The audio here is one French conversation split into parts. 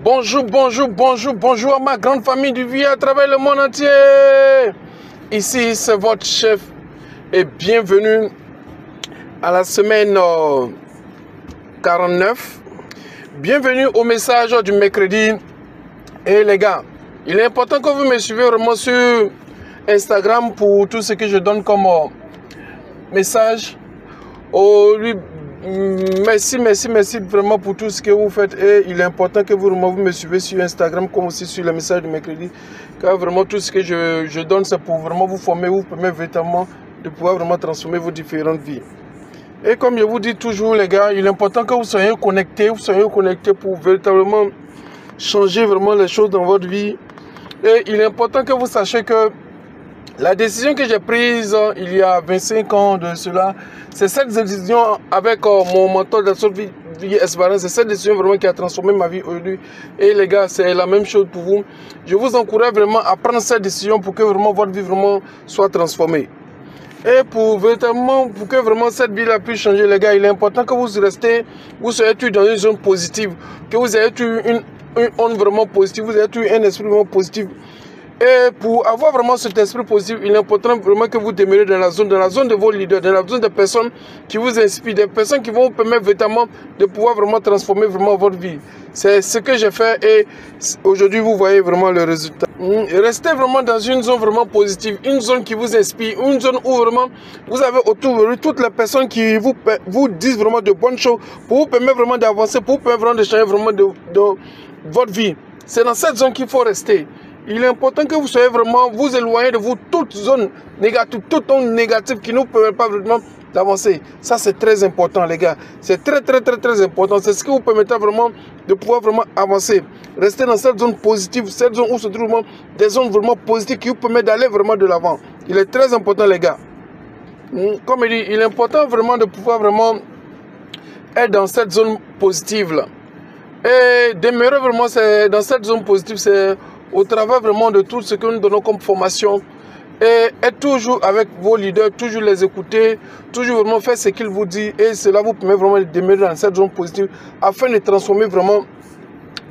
Bonjour, bonjour, bonjour, bonjour à ma grande famille du vie à travers le monde entier. Ici, c'est votre chef et bienvenue à la semaine 49. Bienvenue au message du mercredi. Et les gars, il est important que vous me suivez vraiment sur Instagram pour tout ce que je donne comme message. Merci vraiment pour tout ce que vous faites. Et il est important que vous me suivez sur Instagram comme aussi sur le message du mercredi. Car vraiment tout ce que je donne, c'est pour vraiment vous former, vous permettre véritablement de pouvoir vraiment transformer vos différentes vies. Et comme je vous dis toujours les gars, il est important que vous soyez connectés pour véritablement changer vraiment les choses dans votre vie. Et il est important que vous sachiez que la décision que j'ai prise il y a 25 ans de cela, c'est cette décision avec mon mentor de Vie Espérance. C'est cette décision vraiment qui a transformé ma vie aujourd'hui. Et les gars, c'est la même chose pour vous. Je vous encourage vraiment à prendre cette décision pour que vraiment votre vie vraiment soit transformée. Et pour que vraiment cette vie-là puisse changer, les gars, il est important que vous soyez tous dans une zone positive, que vous ayez tous une onde vraiment positive, vous ayez tous un esprit vraiment positif. Et pour avoir vraiment cet esprit positif, il est important vraiment que vous demeurez dans la zone de vos leaders, dans la zone des personnes qui vous inspirent, des personnes qui vont vous permettre véritablement de pouvoir vraiment transformer vraiment votre vie. C'est ce que j'ai fait et aujourd'hui vous voyez vraiment le résultat. Restez vraiment dans une zone vraiment positive, une zone qui vous inspire, une zone où vraiment vous avez autour de vous toutes les personnes qui vous disent vraiment de bonnes choses pour vous permettre vraiment d'avancer, pour vous permettre vraiment de changer vraiment de votre vie. C'est dans cette zone qu'il faut rester. Il est important que vous soyez vraiment, vous éloignez de vous toute zone négative, toute onde négative qui ne nous permet pas vraiment d'avancer. Ça, c'est très important, les gars. C'est très important. C'est ce qui vous permettra vraiment de pouvoir vraiment avancer. Restez dans cette zone positive, cette zone où se trouvent des zones vraiment positives qui vous permettent d'aller vraiment de l'avant. Il est très important, les gars. Comme il dit, il est important vraiment de pouvoir vraiment être dans cette zone positive-là. Et demeurer vraiment dans cette zone positive, c'est au travers vraiment de tout ce que nous donnons comme formation et être toujours avec vos leaders, toujours les écouter, toujours vraiment faire ce qu'ils vous disent et cela vous permet vraiment de demeurer dans cette zone positive afin de transformer vraiment,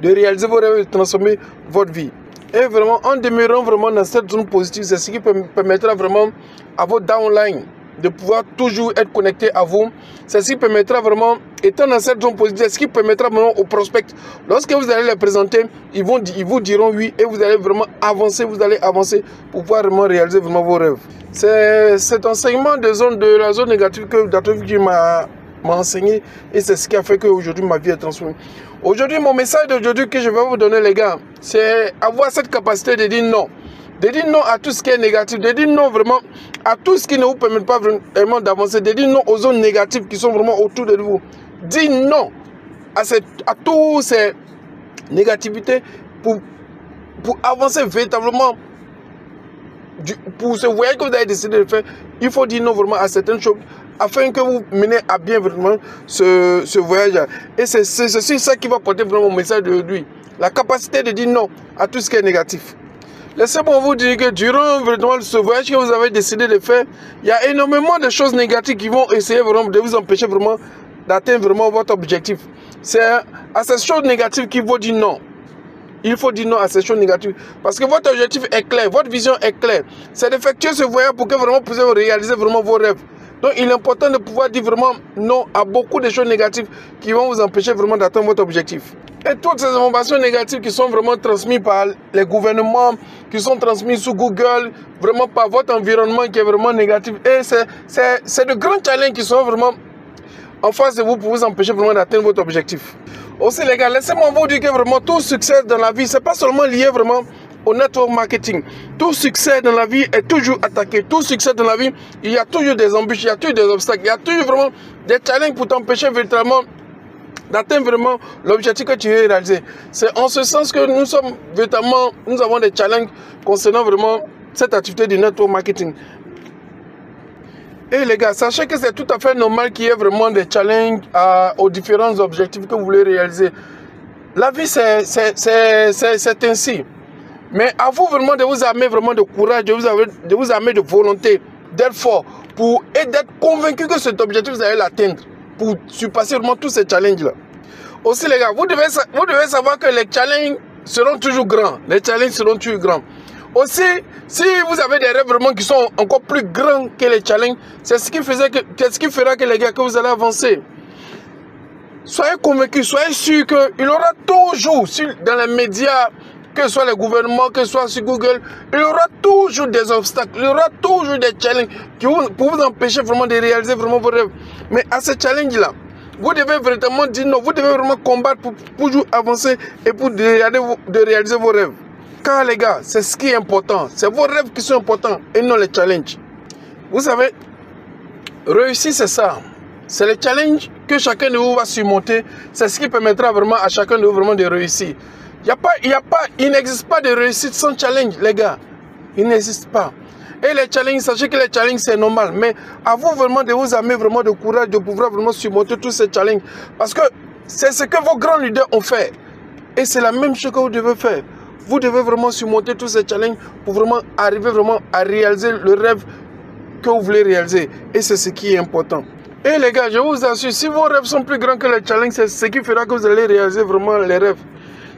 de réaliser vos rêves, de transformer votre vie. Et vraiment en demeurant vraiment dans cette zone positive, c'est ce qui permettra vraiment à votre downline de pouvoir toujours être connecté à vous. C'est ce qui permettra vraiment, étant dans cette zone positive, c'est ce qui permettra vraiment aux prospects, lorsque vous allez les présenter, ils vous diront oui et vous allez vraiment avancer, pour pouvoir vraiment réaliser vraiment vos rêves. C'est cet enseignement de la zone négative que Datovi m'a enseigné et c'est ce qui a fait qu'aujourd'hui ma vie est transformée. Aujourd'hui, mon message d'aujourd'hui que je vais vous donner les gars, c'est avoir cette capacité de dire non. De dire non à tout ce qui est négatif, de dire non vraiment à tout ce qui ne vous permet pas vraiment d'avancer, de dire non aux zones négatives qui sont vraiment autour de vous. Dire non à toutes ces négativités pour avancer véritablement. Pour ce voyage que vous avez décidé de faire, il faut dire non vraiment à certaines choses afin que vous menez à bien vraiment ce voyage. Et c'est ça qui va porter vraiment mon message d'aujourd'hui. La capacité de dire non à tout ce qui est négatif. Laissez-moi vous dire que durant vraiment ce voyage que vous avez décidé de faire, il y a énormément de choses négatives qui vont essayer vraiment de vous empêcher vraiment d'atteindre vraiment votre objectif. C'est à ces choses négatives qu'il faut dire non. Il faut dire non à ces choses négatives. Parce que votre objectif est clair, votre vision est claire. C'est d'effectuer ce voyage pour que vraiment vous puissiez réaliser vraiment vos rêves. Donc il est important de pouvoir dire vraiment non à beaucoup de choses négatives qui vont vous empêcher vraiment d'atteindre votre objectif. Et toutes ces informations négatives qui sont vraiment transmises par les gouvernements, qui sont transmises sur Google, vraiment par votre environnement qui est vraiment négatif. Et c'est de grands challenges qui sont vraiment en face de vous pour vous empêcher vraiment d'atteindre votre objectif. Aussi les gars, laissez-moi vous dire que vraiment tout succès dans la vie, ce n'est pas seulement lié vraiment au network marketing. Tout succès dans la vie est toujours attaqué. Tout succès dans la vie, il y a toujours des embûches, il y a toujours des obstacles, il y a toujours vraiment des challenges pour t'empêcher véritablement d'atteindre vraiment l'objectif que tu veux réaliser. C'est en ce sens que nous sommes véritablement, nous avons des challenges concernant vraiment cette activité du network marketing. Et les gars, sachez que c'est tout à fait normal qu'il y ait vraiment des challenges aux différents objectifs que vous voulez réaliser. La vie, c'est ainsi. Mais à vous vraiment de vous armer vraiment de courage, de vous armer de volonté, d'être fort, et d'être convaincu que cet objectif, vous allez l'atteindre, pour surpasser vraiment tous ces challenges-là. Aussi les gars, vous devez savoir que les challenges seront toujours grands. Les challenges seront toujours grands. Aussi, si vous avez des rêves vraiment qui sont encore plus grands que les challenges, c'est ce qui fera que les gars, que vous allez avancer. Soyez convaincus, soyez sûrs qu'il y aura toujours, dans les médias, que ce soit les gouvernements, que ce soit sur Google, il y aura toujours des obstacles, il y aura toujours des challenges pour vous empêcher vraiment de réaliser vraiment vos rêves. Mais à ces challenges-là, vous devez véritablement dire non, vous devez vraiment combattre pour toujours avancer et pour de réaliser vos rêves. Car les gars, c'est ce qui est important, c'est vos rêves qui sont importants et non les challenges. Vous savez, réussir c'est ça. C'est le challenge que chacun de vous va surmonter. C'est ce qui permettra vraiment à chacun de vous vraiment de réussir. Il n'existe pas de réussite sans challenge, les gars. Il n'existe pas. Et les challenges, sachez que les challenges, c'est normal. Mais à vous vraiment de vous armer vraiment de courage, de pouvoir vraiment surmonter tous ces challenges. Parce que c'est ce que vos grands leaders ont fait. Et c'est la même chose que vous devez faire. Vous devez vraiment surmonter tous ces challenges pour vraiment arriver vraiment à réaliser le rêve que vous voulez réaliser. Et c'est ce qui est important. Et les gars, je vous assure, si vos rêves sont plus grands que les challenges, c'est ce qui fera que vous allez réaliser vraiment les rêves.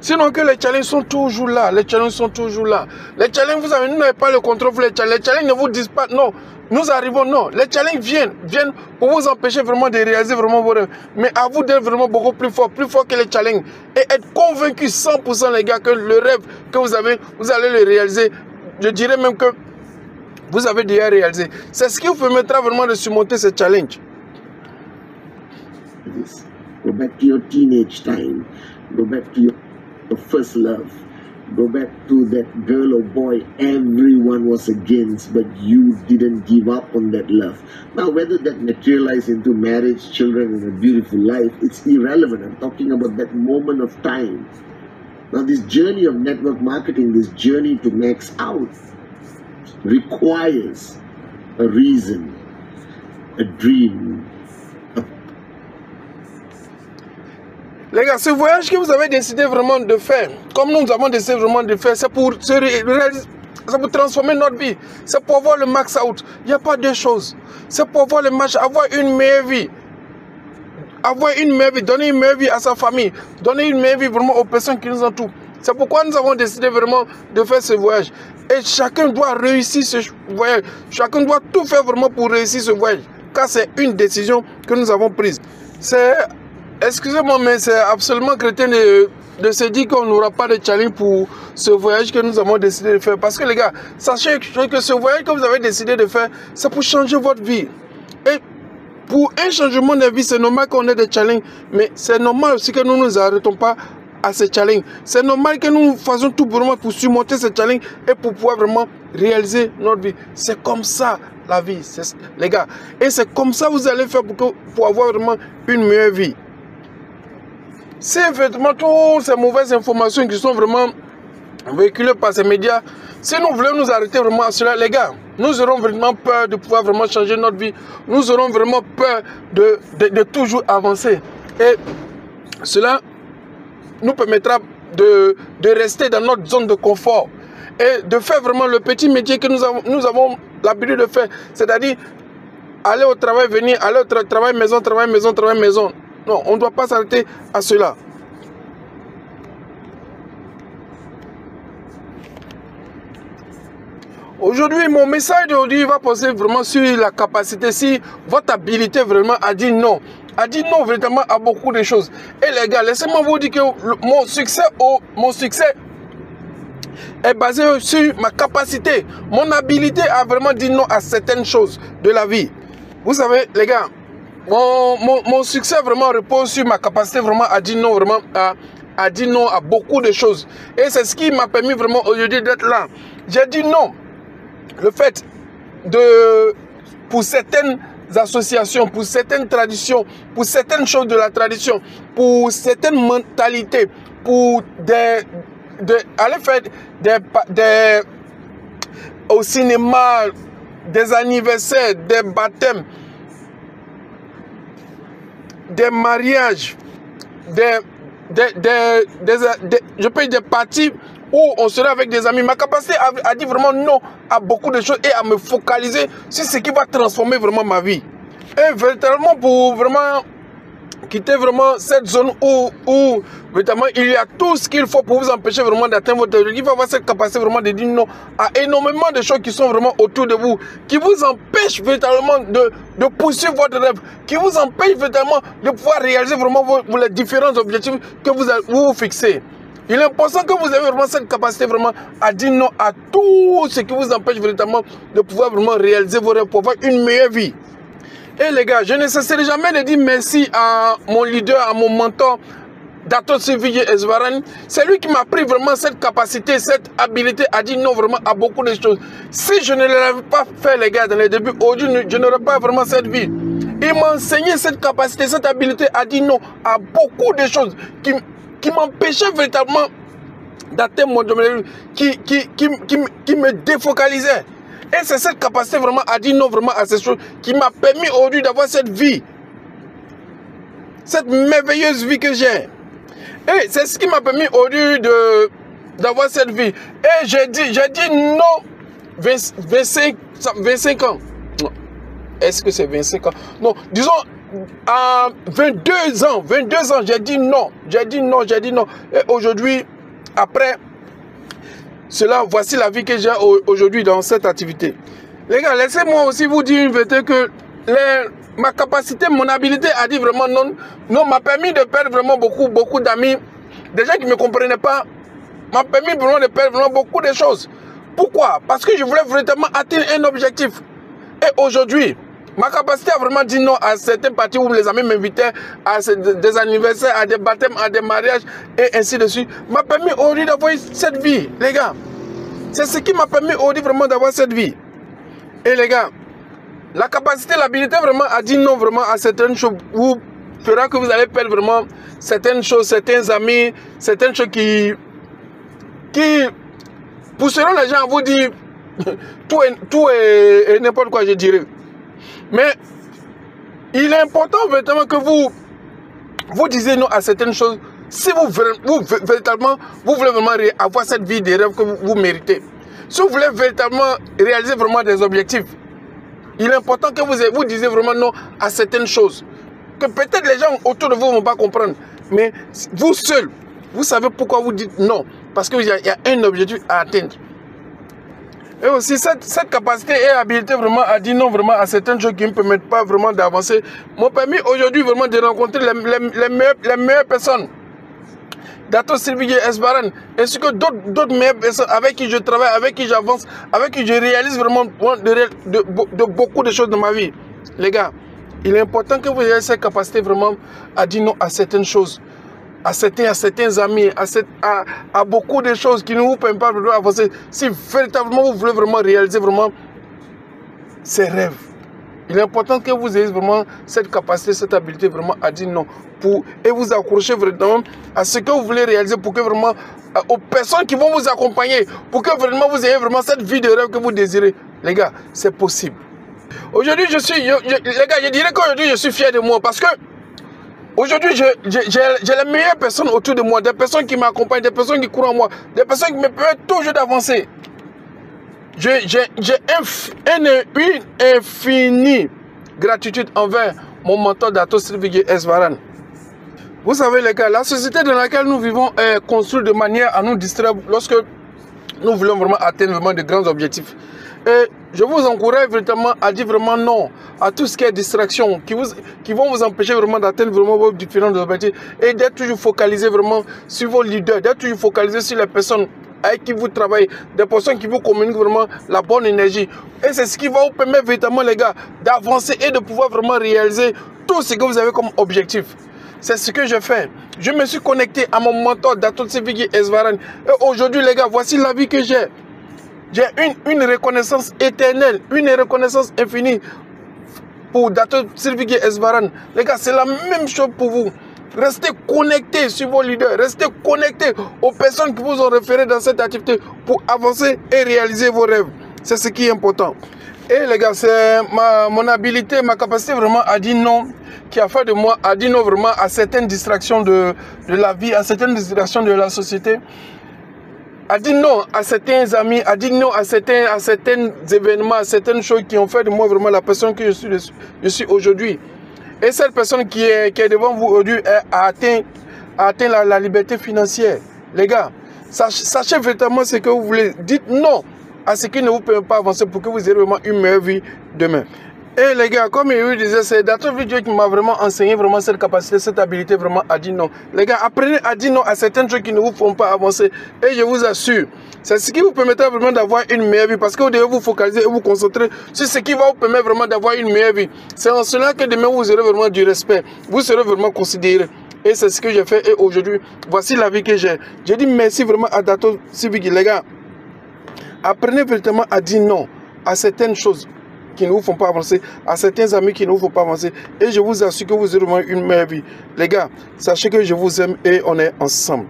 Sinon que les challenges sont toujours là, les challenges sont toujours là. Les challenges, vous n'avez pas le contrôle pour les challenges. Les challenges ne vous disent pas non, nous arrivons, non. Les challenges viennent pour vous empêcher vraiment de réaliser vraiment vos rêves. Mais à vous d'être vraiment beaucoup plus fort que les challenges. Et être convaincu 100% les gars que le rêve que vous avez, vous allez le réaliser. Je dirais même que vous avez déjà réalisé. C'est ce qui vous permettra vraiment de surmonter ces challenges. Go back to your teenage time. Go back to your first love. Go back to that girl or boy everyone was against, but you didn't give up on that love. Now, whether that materialized into marriage, children, and a beautiful life, it's irrelevant. I'm talking about that moment of time. Now, this journey of network marketing, this journey to max out, requires a reason, a dream. Les gars, ce voyage que vous avez décidé vraiment de faire, comme nous avons décidé vraiment de faire, c'est pour transformer notre vie. C'est pour avoir le max out. Il n'y a pas deux choses. C'est pour avoir le max, avoir une meilleure vie. Avoir une meilleure vie, donner une meilleure vie à sa famille, donner une meilleure vie vraiment aux personnes qui nous entourent. C'est pourquoi nous avons décidé vraiment de faire ce voyage. Et chacun doit réussir ce voyage. Chacun doit tout faire vraiment pour réussir ce voyage. Car c'est une décision que nous avons prise. Excusez-moi, mais c'est absolument crétin de se dire qu'on n'aura pas de challenge pour ce voyage que nous avons décidé de faire. Parce que les gars, sachez que ce voyage que vous avez décidé de faire, c'est pour changer votre vie. Et pour un changement de vie, c'est normal qu'on ait des challenges. Mais c'est normal aussi que nous ne nous arrêtons pas à ces challenges. C'est normal que nous fassions tout vraiment pour surmonter ces challenges et pour pouvoir vraiment réaliser notre vie. C'est comme ça la vie, les gars. Et c'est comme ça que vous allez faire pour avoir vraiment une meilleure vie. C'est effectivement toutes ces mauvaises informations qui sont vraiment véhiculées par ces médias. Si nous voulons nous arrêter vraiment à cela, les gars, nous aurons vraiment peur de pouvoir vraiment changer notre vie. Nous aurons vraiment peur de toujours avancer. Et cela nous permettra de rester dans notre zone de confort et de faire vraiment le petit métier que nous avons l'habitude de faire. C'est-à-dire aller au travail, venir, aller au travail, maison, travail, maison, travail, maison. Non, on ne doit pas s'arrêter à cela. Aujourd'hui, mon message d'aujourd'hui va poser vraiment sur la capacité, si votre habilité vraiment à dire non. À dire non vraiment à beaucoup de choses. Et les gars, laissez-moi vous dire que mon succès est basé sur ma capacité, mon habilité à vraiment dire non à certaines choses de la vie. Vous savez, les gars, mon succès vraiment repose sur ma capacité vraiment à dire non vraiment a dit non à beaucoup de choses. Et c'est ce qui m'a permis vraiment aujourd'hui d'être là. J'ai dit non. Le fait pour certaines associations, pour certaines traditions, pour certaines choses de la tradition, pour certaines mentalités, pour aller faire au cinéma, des anniversaires, des baptêmes, des mariages, je peux dire des parties où on serait avec des amis. Ma capacité a dit vraiment non à beaucoup de choses et à me focaliser sur ce qui va transformer vraiment ma vie. Et véritablement pour vraiment quitter vraiment cette zone où véritablement il y a tout ce qu'il faut pour vous empêcher vraiment d'atteindre votre objectif. Il va avoir cette capacité vraiment de dire non à énormément de choses qui sont vraiment autour de vous, qui vous empêchent véritablement de poursuivre votre rêve, qui vous empêchent véritablement de pouvoir réaliser vraiment les différents objectifs que vous fixez. Il est important que vous ayez vraiment cette capacité vraiment à dire non à tout ce qui vous empêche véritablement de pouvoir vraiment réaliser vos rêves pour avoir une meilleure vie. Et les gars, je ne cesserai jamais de dire merci à mon leader, à mon mentor, Dato Sylvie Esvarane. C'est lui qui m'a pris vraiment cette capacité, cette habilité à dire non vraiment à beaucoup de choses. Si je ne l'avais pas fait, les gars, dans les débuts, aujourd'hui, je n'aurais pas vraiment cette vie. Il m'a enseigné cette capacité, cette habilité à dire non à beaucoup de choses qui m'empêchaient véritablement d'atteindre mon domaine, qui me défocalisaient. Et c'est cette capacité vraiment à dire non vraiment à ces choses qui m'a permis aujourd'hui d'avoir cette vie. Cette merveilleuse vie que j'ai. Et c'est ce qui m'a permis aujourd'hui d'avoir cette vie. Et j'ai dit non 25 ans. Est-ce que c'est 25 ans? Non, disons à 22 ans. 22 ans, j'ai dit non. J'ai dit non. Et aujourd'hui, après cela, voici la vie que j'ai aujourd'hui dans cette activité. Les gars, laissez-moi aussi vous dire une vérité que ma capacité, mon habilité à dire vraiment non m'a permis de perdre vraiment beaucoup d'amis. Des gens qui ne me comprenaient pas, m'a permis vraiment de perdre vraiment beaucoup de choses. Pourquoi? Parce que je voulais véritablement atteindre un objectif. Et aujourd'hui, ma capacité à vraiment dire non à certaines parties où les amis m'invitaient à des anniversaires, à des baptêmes, à des mariages et ainsi de suite, m'a permis aujourd'hui d'avoir cette vie, les gars. C'est ce qui m'a permis aujourd'hui vraiment d'avoir cette vie. Et les gars, la capacité, l'habilité vraiment à dire non vraiment à certaines choses vous fera que vous allez perdre vraiment certaines choses, certains amis, certaines choses qui pousseront les gens à vous dire tout et n'importe quoi, je dirais. Mais il est important véritablement que vous disiez non à certaines choses si véritablement vous voulez vraiment avoir cette vie des rêves que vous méritez. Si vous voulez véritablement réaliser vraiment des objectifs, il est important que vous disiez vraiment non à certaines choses. Que peut-être les gens autour de vous ne vont pas comprendre. Mais vous seul, vous savez pourquoi vous dites non. Parce qu'il y a un objectif à atteindre. Et aussi cette capacité et habilité vraiment à dire non vraiment à certaines choses qui ne me permettent pas vraiment d'avancer m'ont permis aujourd'hui vraiment de rencontrer les meilleures personnes. Dato Sylvie Esvarane, ainsi que d'autres meilleures personnes avec qui je travaille, avec qui j'avance, avec qui je réalise vraiment de beaucoup de choses dans ma vie. Les gars, il est important que vous ayez cette capacité vraiment à dire non à certaines choses, à certains amis, à beaucoup de choses qui ne vous permettent pas de avancer. Si véritablement vous voulez vraiment réaliser vraiment ces rêves, il est important que vous ayez vraiment cette capacité, cette habilité vraiment à dire non et vous accrocher vraiment à ce que vous voulez réaliser pour que vraiment aux personnes qui vont vous accompagner, pour que vraiment vous ayez vraiment cette vie de rêve que vous désirez. Les gars, c'est possible. Aujourd'hui, les gars, je dirais qu'aujourd'hui, je suis fier de moi parce que aujourd'hui, j'ai les meilleures personnes autour de moi, des personnes qui m'accompagnent, des personnes qui courent en moi, des personnes qui me permettent toujours d'avancer. J'ai une infinie gratitude envers mon mentor Dato Sylvie Esvarane. Vous savez les gars, la société dans laquelle nous vivons est construite de manière à nous distraire lorsque nous voulons vraiment atteindre vraiment de grands objectifs. Et je vous encourage véritablement à dire vraiment non à tout ce qui est distraction, qui vont vous empêcher vraiment d'atteindre vraiment vos différents objectifs et d'être toujours focalisé vraiment sur vos leaders, d'être toujours focalisé sur les personnes avec qui vous travaillez, des personnes qui vous communiquent vraiment la bonne énergie. Et c'est ce qui va vous permettre véritablement les gars d'avancer et de pouvoir vraiment réaliser tout ce que vous avez comme objectif. C'est ce que je fais. Je me suis connecté à mon mentor Dato Sivigui Esvaran. Et aujourd'hui, les gars, voici la vie que j'ai. J'ai une reconnaissance éternelle, une reconnaissance infinie pour Dato Sivigui Esvaran. Les gars, c'est la même chose pour vous. Restez connectés sur vos leaders. Restez connectés aux personnes qui vous ont référé dans cette activité pour avancer et réaliser vos rêves. C'est ce qui est important. Et les gars, c'est mon habilité, ma capacité vraiment à dire non qui a fait de moi, à dire non vraiment à certaines distractions de la vie, à certaines distractions de la société, à dire non à certains amis, à dire non à certains événements, à certaines choses qui ont fait de moi vraiment la personne que je suis aujourd'hui. Et cette personne qui est devant vous aujourd'hui a atteint la liberté financière. Les gars, sachez véritablement ce que vous voulez. Dites non à ce qui ne vous permet pas avancer pour que vous ayez vraiment une meilleure vie demain. Et les gars, comme il disait, c'est Dato Vidéo qui m'a vraiment enseigné vraiment cette capacité, cette habilité vraiment à dire non. Les gars, apprenez à dire non à certaines choses qui ne vous font pas avancer. Et je vous assure, c'est ce qui vous permettra vraiment d'avoir une meilleure vie. Parce que vous devez vous focaliser et vous concentrer sur ce qui va vous permettre vraiment d'avoir une meilleure vie. C'est en cela que demain vous aurez vraiment du respect. Vous serez vraiment considéré. Et c'est ce que j'ai fait. Et aujourd'hui, voici la vie que j'ai. Je dis merci vraiment à Dato Sivigui. Les gars, apprenez véritablement à dire non à certaines choses qui ne vous font pas avancer, à certains amis qui ne vous font pas avancer. Et je vous assure que vous aurez une meilleure vie. Les gars, sachez que je vous aime et on est ensemble.